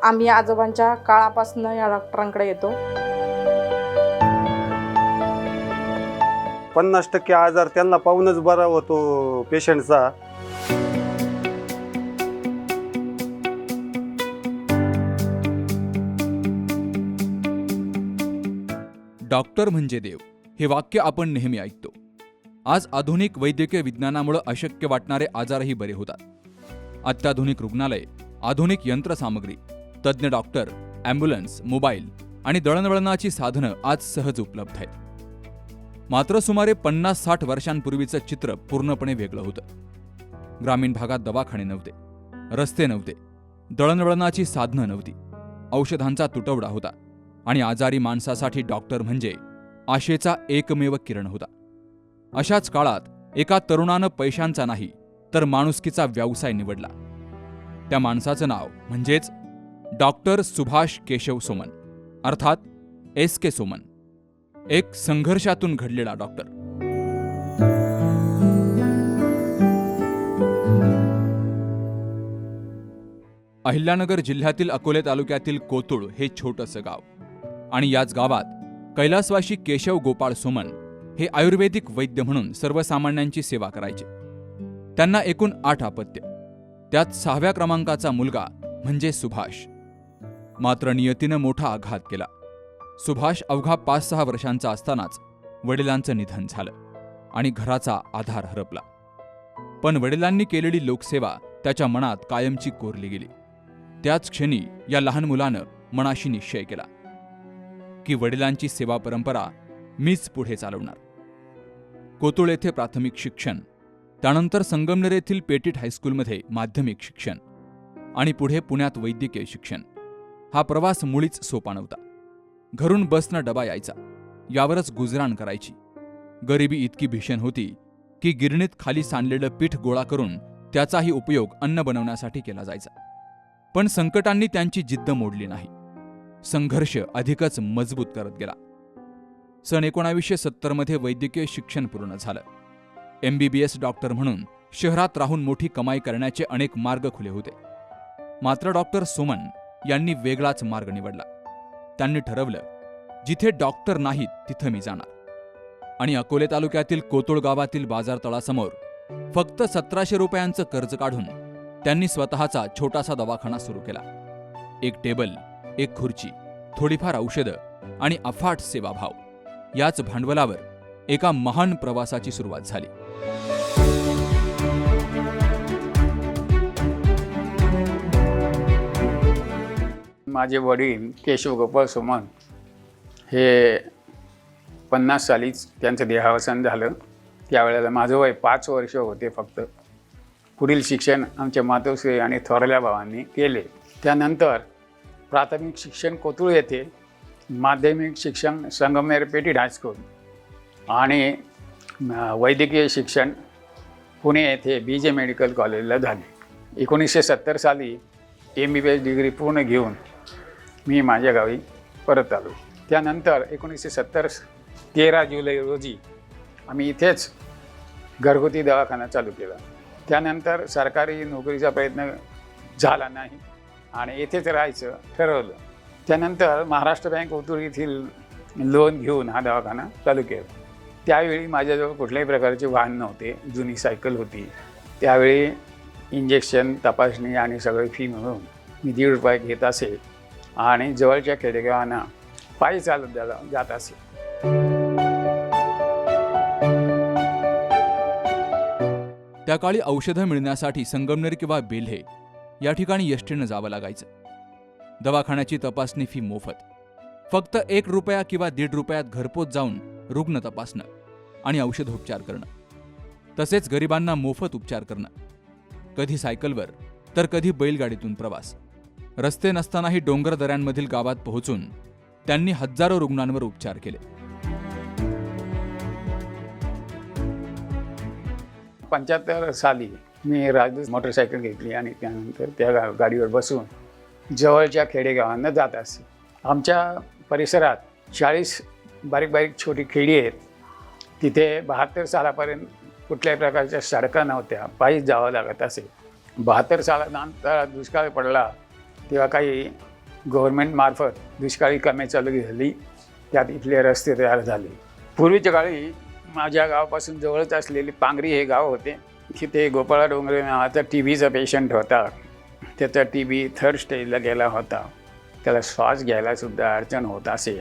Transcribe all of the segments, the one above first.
आम्ही आजोबांच्या काळापासून या डॉक्टरांकडे येतो. 50% आजार त्यांना पाहूनच बरा होतो पेशंटचा. डॉक्टर म्हणजे देव हे वाक्य आपण नेहमी ऐकतो. आज आधुनिक वैद्यकीय विज्ञानामुळे अशक्य वाटणारे आजारही बरे होतात. अत्याधुनिक रुग्णालय, आधुनिक यंत्रसामग्री, तज्ज्ञ डॉक्टर, ॲम्ब्युलन्स, मोबाईल आणि दळणवळणाची साधनं आज सहज उपलब्ध आहेत. मात्र सुमारे 50-60 वर्षांपूर्वीचं चित्र पूर्णपणे वेगळं होतं. ग्रामीण भागात दवाखाने नव्हते, रस्ते नव्हते, दळणवळणाची साधनं नव्हती, औषधांचा तुटवडा होता आणि आजारी माणसासाठी डॉक्टर म्हणजे आशेचा एकमेव किरण होता. अशाच काळात एका तरुणानं पैशांचा नाही तर माणुसकीचा व्यवसाय निवडला. त्या माणसाचं नाव म्हणजेच डॉक्टर सुभाष केशव सोमन, अर्थात SK सोमन. एक संघर्षातून घडलेला डॉक्टर. अहिल्यानगर जिल्ह्यातील अकोले तालुक्यातील कोतुळ हे छोटंसं गाव आणि याच गावात कैलासवासी केशव गोपाळ सोमन हे आयुर्वेदिक वैद्य म्हणून सर्वसामान्यांची सेवा करायचे. त्यांना एकूण 8 अपत्य, त्यात 6व्या क्रमांकाचा मुलगा म्हणजे सुभाष. मात्र नियतीनं मोठा आघात केला. सुभाष अवघा 5-6 वर्षांचा असतानाच वडिलांचं निधन झालं आणि घराचा आधार हरपला. पण वडिलांनी केलेली लोकसेवा त्याच्या मनात कायमची कोरली गेली. त्याच क्षणी या लहान मुलानं मनाशी निश्चय केला की वडिलांची सेवा परंपरा मीच पुढे चालवणार. कोतुळ येथे प्राथमिक शिक्षण, त्यानंतर संगमनेर येथील पेटीट हायस्कूलमध्ये माध्यमिक शिक्षण आणि पुढे पुण्यात वैद्यकीय शिक्षण. हा प्रवास मुळीच सोपा नव्हता. घरून बसनं डबा यायचा, यावरच गुजराण करायची. गरिबी इतकी भीषण होती की गिरणीत खाली सांडलेलं पीठ गोळा करून त्याचाही उपयोग अन्न बनवण्यासाठी केला जायचा. पण संकटांनी त्यांची जिद्द मोडली नाही. संघर्ष अधिकच मजबूत करत गेला. सन 1970 मध्ये वैद्यकीय शिक्षण पूर्ण झालं. MBBS डॉक्टर म्हणून शहरात राहून मोठी कमाई करण्याचे अनेक मार्ग खुले होते. मात्र डॉक्टर सोमन यांनी वेगळाच मार्ग निवडला. त्यांनी ठरवलं, जिथे डॉक्टर नाहीत तिथं मी जाणार. आणि अकोले तालुक्यातील कोतुळ गावातील बाजारतळासमोर फक्त 1700 रुपयांचं कर्ज काढून त्यांनी स्वतःचा छोटासा दवाखाना सुरू केला. एक टेबल, एक खुर्ची, थोडीफार औषधं आणि अफाट सेवाभाव, याच भांडवलावर एका महान प्रवासाची सुरुवात झाली. माझे वडील केशव गोपाळ सोमन हे 50 सालीच त्यांचं देहावसान झालं. त्यावेळेला माझं वय 5 वर्ष होते फक्त. पुढील शिक्षण आमच्या मातोश्री आणि थोरल्या भावांनी केले. त्यानंतर प्राथमिक शिक्षण कोतुळ येथे, माध्यमिक शिक्षण संगमनेर पेटीट हायस्कूल आणि वैद्यकीय शिक्षण पुणे येथे BJ मेडिकल कॉलेजला झाले. 1970 साली MBBS डिग्री पूर्ण घेऊन मी माझ्या गावी परत आलो. त्यानंतर 1970 13 जुलै रोजी आम्ही इथेच घरगुती दवाखाना चालू केला. त्यानंतर सरकारी नोकरीचा प्रयत्न झाला नाही आणि येथेच राहायचं ठरवलं. त्यानंतर महाराष्ट्र बँक कोतुळ येथील लोन घेऊन हा दवाखाना चालू केला. त्यावेळी माझ्याजवळ कुठल्याही प्रकारचे वाहन नव्हते, जुनी सायकल होती. त्यावेळी इंजेक्शन, तपासणी आणि सगळे फी म्हणून मी ₹1.5 घेत असे आणि जवळच्या खेडेगावांना पायी चालत जात असे. त्या काळी औषधं मिळण्यासाठी संगमनेर किंवा बेल्हे या ठिकाणी एसटीनं जावं लागायचं. दवाखान्याची तपासणी फी मोफत. फक्त ₹1 किंवा ₹1.5 घरपोच जाऊन रुग्ण तपासणं आणि औषधोपचार करणं. तसेच गरिबांना मोफत उपचार करणं. कधी सायकलवर तर कधी बैलगाडीतून प्रवास. रस्ते नसतानाही डोंगर दऱ्यांमधील गावात पोहोचून त्यांनी हजारो रुग्णांवर उपचार केले. 75 साली मी राजदूत मोटरसायकल घेतली आणि त्यानंतर त्या गाडीवर बसून जवळच्या खेडेगावांना जात असे. आमच्या परिसरात 40 बारीक बारीक छोटी खेडी आहेत. तिथे 72 सालापर्यंत कुठल्याही प्रकारच्या सडका नव्हत्या, पायीच जावं लागत असे. 72 सालानंतर दुष्काळ पडला तेव्हा काही गव्हर्नमेंटमार्फत दुष्काळी कामे चालू झाली, त्यात इथले रस्ते तयार झाले. पूर्वीच्या काळी माझ्या गावापासून जवळच असलेले पांगरी हे गाव होते. तिथे गोपाळा डोंगरे नावाचा TBचा पेशंट होता. त्याचा TB थर्ड स्टेजला गेला होता. त्याला श्वास घ्यायलासुद्धा अडचण होत असे.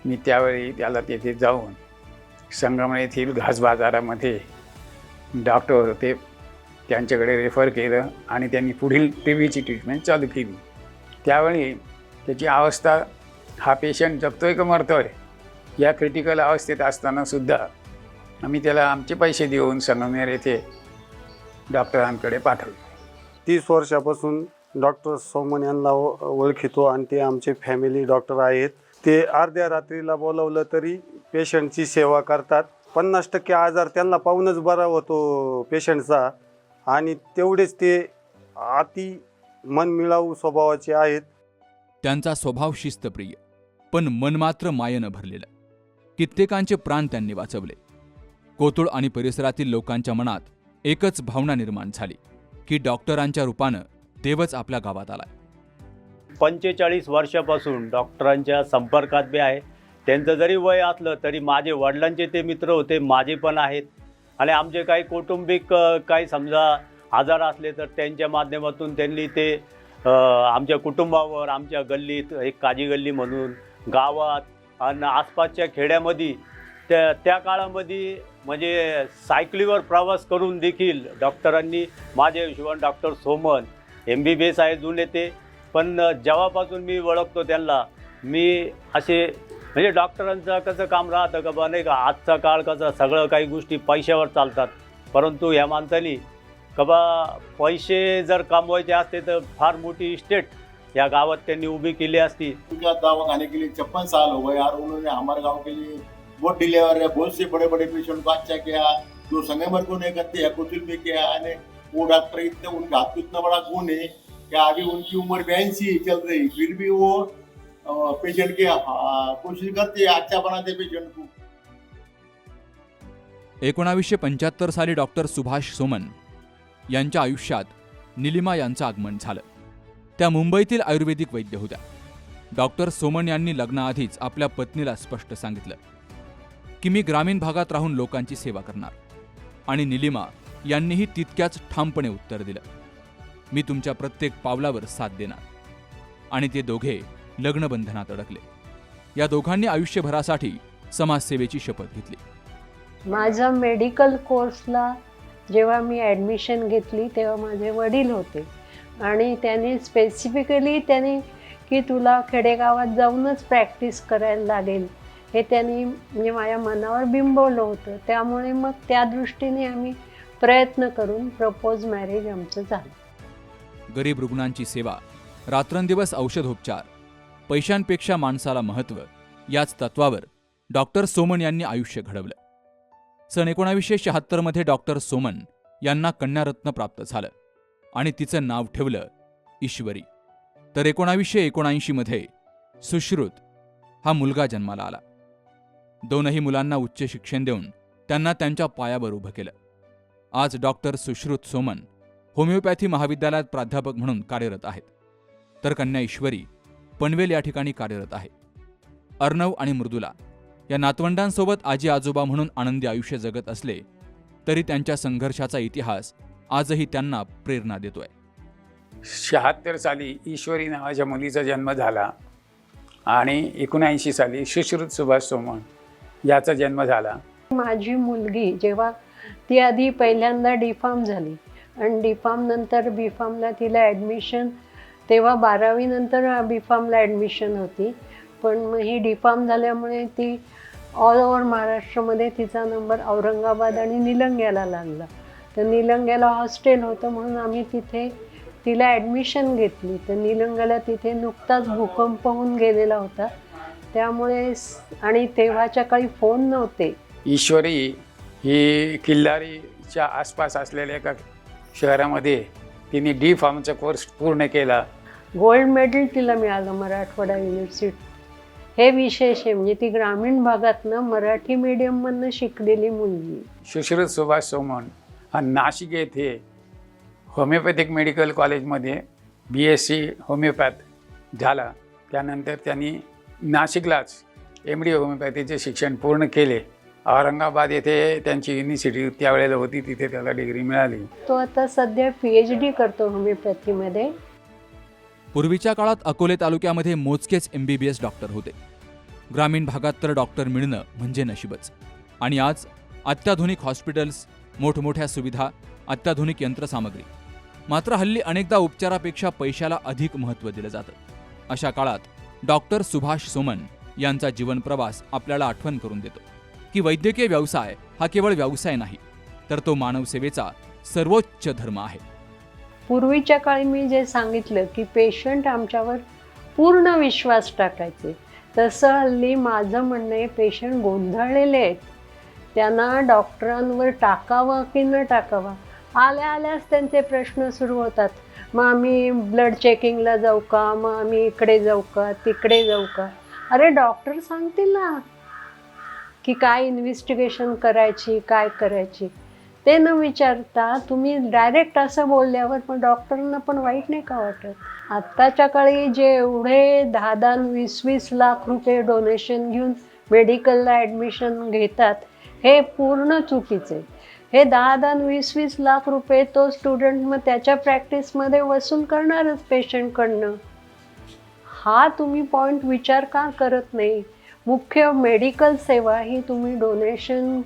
मी त्यावेळी त्याला तेथे जाऊन संगमनेर येथील घास बाजारामध्ये डॉक्टर होते, त्यांच्याकडे रेफर केलं आणि त्यांनी पुढील TBची ट्रीटमेंट चालू केली. त्यावेळी त्याची अवस्था, हा पेशंट जगतोय का मरतोय या क्रिटिकल अवस्थेत असतानासुद्धा आम्ही त्याला आमचे पैसे देऊन संगमनेर येथे डॉक्टरांकडे पाठवले. 30 वर्षापासून डॉक्टर सोमन यांना ओळखितो आणि ते आमचे फॅमिली डॉक्टर आहेत. ते अर्ध्या रात्रीला बोलवलं तरी पेशंटची सेवा करतात. 50% आजार त्यांना पाहूनच बरा होतो पेशंटचा. आणि तेवढेच ते अति मनमिळावू स्वभावाचे आहेत. त्यांचा स्वभाव शिस्तप्रिय, पण मन मात्र मायेनं भरलेलं. कित्येकांचे प्राण त्यांनी वाचवले. कोतुळ आणि परिसरातील लोकांच्या मनात एकच भावना निर्माण झाली की डॉक्टरांच्या रूपानं देवच आपल्या गावात आलाय. 45 वर्षापासून डॉक्टरांच्या संपर्कात बी आहे. त्यांचं जरी वय असलं तरी माझे वडिलांचे ते मित्र होते, माझे पण आहेत. आणि आमचे काही कौटुंबिक काही समजा आजार असले तर त्यांच्या माध्यमातून त्यांनी ते आमच्या कुटुंबावर, आमच्या गल्लीत, एक काजी गल्ली म्हणून गावात आणि आसपासच्या खेड्यामध्ये त्या काळामध्ये म्हणजे सायकलीवर प्रवास करून देखील डॉक्टरांनी, माझ्या हिशोबाने डॉक्टर सोमन MBBS आहे जुने ते, पण जेव्हापासून मी ओळखतो त्यांना, मी असे म्हणजे डॉक्टरांचं कसं काम राहतं का बा, नाही का, आजचा काळ कसा सगळं काही गोष्टी पैशावर चालतात, परंतु ह्या माणसानी का बा पैसे जर कमवायचे असते तर फार मोठी इस्टेट या गावात त्यांनी उभी केली असती. दावा खाने के लिए 56 साल हो गए यार. उन्होंने हमारे गांव के लिए बहुत डिलीवर है, बहुत से बड़े बड़े पेशेंट को अच्छा किया, जो संगमर को नहीं करते हैं कुछ भी किया. और वो डॉक्टर इतने, उनके हाथ में इतना बड़ा गुण है कि अभी उनकी उम्र 82 चल रही, फिर भी वो पेशेंट की कोशिश करते हैं, अच्छा बनाते पेशेंट को. 1975 साली डॉक्टर सुभाष सोमन यांच्या आयुष्यात निलिमा यांचं आगमन झालं. त्या मुंबईतील आयुर्वेदिक वैद्य होत्या. डॉक्टर सोमन यांनी लग्नाआधीच आपल्या पत्नीला स्पष्ट सांगितलं की मी ग्रामीण भागात राहून लोकांची सेवा करणार. आणि निलिमा यांनीही तितक्याच ठामपणे उत्तर दिलं, मी तुमच्या प्रत्येक पावलावर साथ देणार. आणि ते दोघे लग्नबंधनात अडकले. या दोघांनी आयुष्यभरासाठी समाजसेवेची शपथ घेतली. माझा मेडिकल कोर्सला जेव्हा मी ॲडमिशन घेतली तेव्हा माझे वडील होते आणि त्यांनी स्पेसिफिकली की तुला खेडेगावात जाऊनच प्रॅक्टिस करायला लागेल हे त्यांनी म्हणजे माझ्या मनावर बिंबवलं होतं. त्यामुळे मग त्या दृष्टीने आम्ही प्रयत्न करून प्रपोज मॅरेज आमचं झालं. गरीब रुग्णांची सेवा, रात्रंदिवस औषधोपचार, पैशांपेक्षा माणसाला महत्त्व, याच तत्वावर डॉक्टर सोमन यांनी आयुष्य घडवलं. सन 1976 मध्ये डॉक्टर सोमन यांना कन्यारत्न प्राप्त झालं आणि तिचं नाव ठेवलं ईश्वरी. तर 1979 मध्ये सुश्रुत हा मुलगा जन्माला आला. दोनही मुलांना उच्च शिक्षण देऊन त्यांना त्यांच्या पायावर उभं केलं. आज डॉक्टर सुश्रुत सोमन होमिओपॅथी महाविद्यालयात प्राध्यापक म्हणून कार्यरत आहेत. तर कन्या ईश्वरी पनवेल या ठिकाणी कार्यरत आहे. अर्णव आणि मृदुला या नातवंडांसोबत आजी आजोबा म्हणून आनंदी आयुष्य जगत असले तरी त्यांच्या संघर्षाचा इतिहास आजही त्यांना प्रेरणा देतोय. 76 साली ईश्वरी नावाच्या मुलीचा जन्म झाला आणि 79 साली सुश्रुत सुभाष सोमन याचा जन्म झाला. माझी मुलगी जेव्हा ती आधी पहिल्यांदा DPharm झाली आणि DPharm नंतर BPharmला तिला ॲडमिशन, तेव्हा 12वी नंतर BPharmला ॲडमिशन होती, पण मग ही DPharm झाल्यामुळे ती ऑल ओव्हर महाराष्ट्रामध्ये तिचा नंबर औरंगाबाद आणि निलंग्याला लागला. तर निलंग्याला हॉस्टेल होतं म्हणून आम्ही तिथे तिला ॲडमिशन घेतली. तर निलंग्याला तिथे नुकताच भूकंप होऊन गेलेला होता, त्यामुळे आणि तेव्हाच्या काही फोन नव्हते. ईश्वरी ही किल्लारीच्या आसपास असलेल्या एका शहरामध्ये तिने DPharmचा कोर्स पूर्ण केला. गोल्ड मेडल तिला मिळालं मराठवाडा युनिव्हर्सिटी. हे विशेष आहे, म्हणजे ती ग्रामीण भागातनं मराठी मीडियममधनं शिकलेली मुलगी. सुश्रुत सुभाष सोमन हा नाशिक येथे होमिओपॅथिक मेडिकल कॉलेजमध्ये BSc होमिओपॅथ झाला त्यानंतर त्यांनी नाशिकलाच MD होमिओपॅथीचे शिक्षण पूर्ण केले. औरंगाबाद येथे त्यांची युनिव्हर्सिटी त्यावेळेला होती, तिथे त्याला डिग्री मिळाली. तो आता सध्या PhD करतो होमिओपॅथीमध्ये. पूर्वीच्या काळात अकोले तालुक्यामध्ये मोजकेच MBBS डॉक्टर होते. ग्रामीण भागात तर डॉक्टर मिळणं म्हणजे नशीबच. आणि आज अत्याधुनिक हॉस्पिटल्स, मोठमोठ्या सुविधा, अत्याधुनिक यंत्रसामग्री. मात्र हल्ली अनेकदा उपचारापेक्षा पैशाला अधिक महत्त्व दिलं जातं. अशा काळात डॉक्टर सुभाष सोमन यांचा जीवनप्रवास आपल्याला आठवण करून देतो की वैद्यकीय व्यवसाय हा केवळ व्यवसाय नाही, तर तो मानवसेवेचा सर्वोच्च धर्म आहे. पूर्वीच्या काळी मी जे सांगितलं की पेशंट आमच्यावर पूर्ण विश्वास टाकायचे, तसं हल्ली माझं म्हणणं आहे पेशंट गोंधळलेले आहेत. त्यांना डॉक्टरांवर टाकावं की न टाकावं, आल्याच त्यांचे प्रश्न सुरू होतात. मग आम्ही ब्लड चेकिंगला जाऊ का, मग आम्ही इकडे जाऊ का, तिकडे जाऊ का. अरे डॉक्टर सांगतील ना की काय इन्व्हेस्टिगेशन करायची, काय करायची. ते न विचारता तुम्ही डायरेक्ट असं बोलल्यावर पण डॉक्टरांना पण वाईट नाही का वाटत. आत्ताच्या काळी जे एवढे 10-10, 20-20 लाख रुपये डोनेशन घेऊन मेडिकलला ॲडमिशन घेतात, हे पूर्ण चुकीचं आहे. हे 10-10, 20-20 लाख रुपये तो स्टुडंट मग त्याच्या प्रॅक्टिसमध्ये वसूल करणारच पेशंटकडनं. हा तुम्ही पॉईंट विचार का करत नाही. मुख्य मेडिकल सेवा ही तुम्ही डोनेशन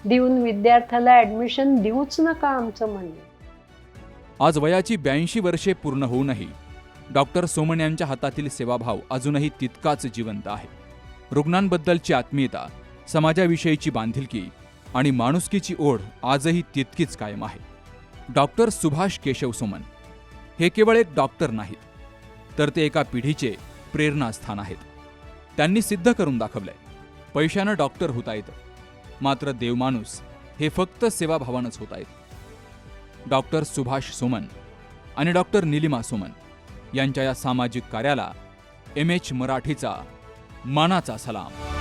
देऊन विद्यार्थ्याला ॲडमिशन देऊच नका, आमचं म्हणणं. आज वयाची 82 वर्षे पूर्ण होऊनही डॉक्टर सोमन यांच्या हातातील सेवाभाव अजूनही तितकाच जिवंत आहे. रुग्णांबद्दलची आत्मीयता, समाजाविषयीची बांधिलकी आणि माणुसकीची ओढ आजही तितकीच कायम आहे. डॉक्टर सुभाष केशव सोमन हे केवळ एक डॉक्टर नाहीत, तर ते एका पिढीचे प्रेरणास्थान आहेत. त्यांनी सिद्ध करून दाखवलंय, पैशानं डॉक्टर होता येतं, मात्र देवमाणूस हे फक्त सेवाभावानंच होता येतं. डॉक्टर सुभाष सोमन आणि डॉक्टर निलिमा सोमन यांच्या या सामाजिक कार्याला MH मराठीचा मानाचा सलाम.